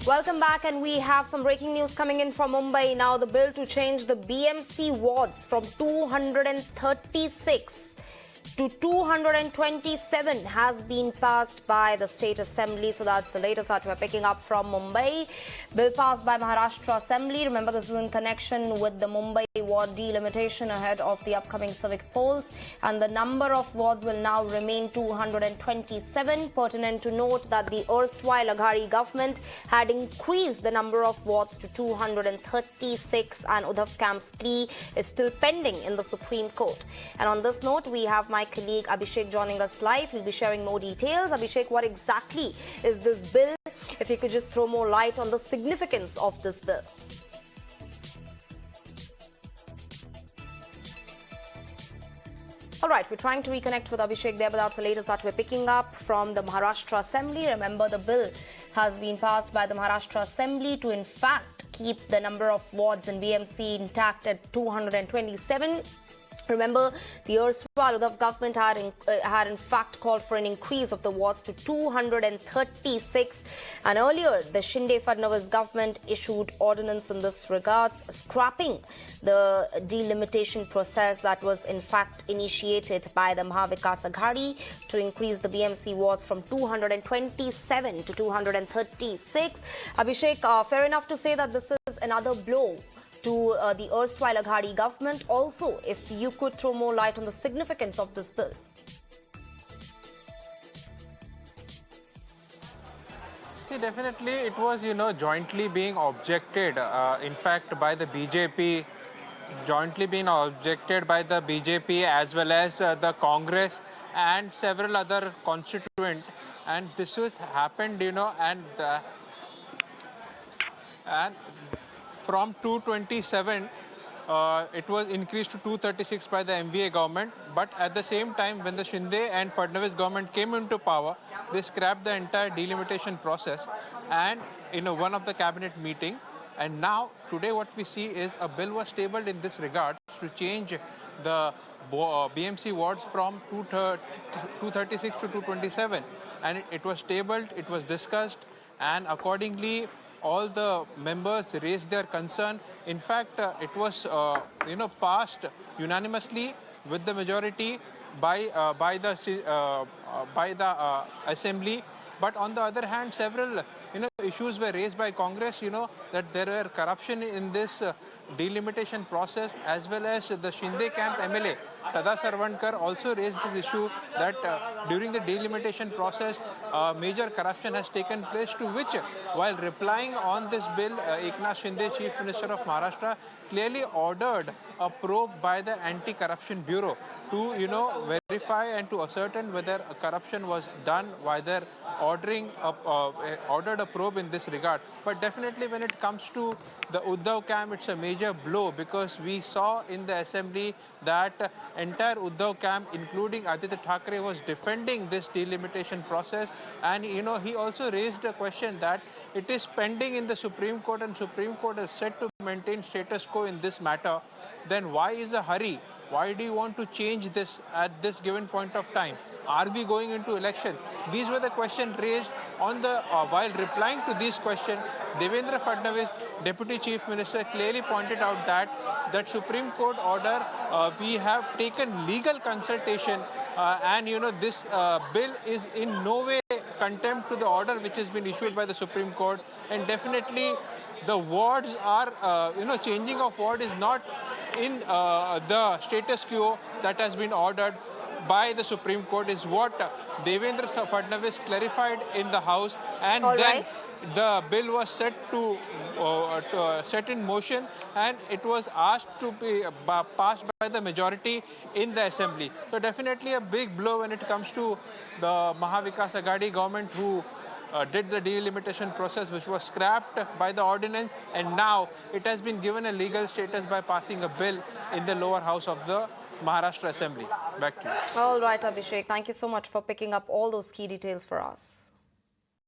Welcome back, and we have some breaking news coming in from Mumbai. Now, the bill to change the BMC wards from 236 to 227 has been passed by the State Assembly. So that's the latest that we're picking up from Mumbai. Bill passed by Maharashtra Assembly. Remember, this is in connection with the Mumbai ward delimitation ahead of the upcoming civic polls. And the number of wards will now remain 227. Pertinent to note that the erstwhile Aghadi government had increased the number of wards to 236, and Uddhav camp's plea is still pending in the Supreme Court. And on this note, we have my colleague Abhishek joining us live. He'll be sharing more details. Abhishek, what exactly is this bill? If you could just throw more light on the significance of this bill. All right, we're trying to reconnect with Abhishek there, but that's the latest that we're picking up from the Maharashtra Assembly. Remember, the bill has been passed by the Maharashtra Assembly to, in fact, keep the number of wards in BMC intact at 227. Remember, the erstwhile Uddhav government had in fact called for an increase of the wards to 236. And earlier, the Shinde-Fadnavis government issued ordinance in this regards, scrapping the delimitation process that was in fact initiated by the Aghadi to increase the BMC wards from 227 to 236. Abhishek, fair enough to say that this is another blow to the erstwhile Aghadi government. Also, if you could throw more light on the significance of this bill. See, definitely it was, jointly being objected, in fact, by the BJP, jointly being objected by the BJP as well as the Congress and several other constituents. And this was happened, and from 227, it was increased to 236 by the MVA government. But at the same time, when the Shinde and Fadnavis government came into power, they scrapped the entire delimitation process and one of the cabinet meeting. And now, today, what we see is a bill was tabled in this regard to change the BMC wards from 236 to 227. And it was tabled, it was discussed, and accordingly, all the members raised their concern. In fact, it was, passed unanimously with the majority by the assembly. But on the other hand, several issues were raised by Congress. That there were corruption in this delimitation process, as well as the Shinde camp MLA Sada Sarvankar also raised this issue that during the delimitation process, major corruption has taken place, to which, while replying on this bill, Eknath Shinde, Chief Minister of Maharashtra, clearly ordered a probe by the Anti-Corruption Bureau to, verify and to ascertain whether corruption was done, whether ordered a probe in this regard. But definitely when it comes to the Uddhav camp, it's a major blow, because we saw in the assembly that entire Uddhav camp, including Aditya Thackeray, was defending this delimitation process. And, he also raised a question that it is pending in the Supreme Court, and Supreme Court is set to maintain status quo in this matter. Then why is a hurry? Why do you want to change this at this given point of time? Are we going into election? These were the questions raised on the while replying to these questions. Devendra Fadnavis, Deputy Chief Minister, clearly pointed out that Supreme Court order, we have taken legal consultation, and this bill is in no way contempt to the order which has been issued by the Supreme Court. And definitely the wards are, changing of ward is not in the status quo that has been ordered by the Supreme Court, is what Devendra Fadnavis clarified in the House. And the bill was set in motion, and it was asked to be passed by the majority in the Assembly. So definitely a big blow when it comes to the Aghadi government, who did the delimitation process, which was scrapped by the ordinance, and now it has been given a legal status by passing a bill in the lower house of the Maharashtra Assembly. Back to you. All right, Abhishek. Thank you so much for picking up all those key details for us.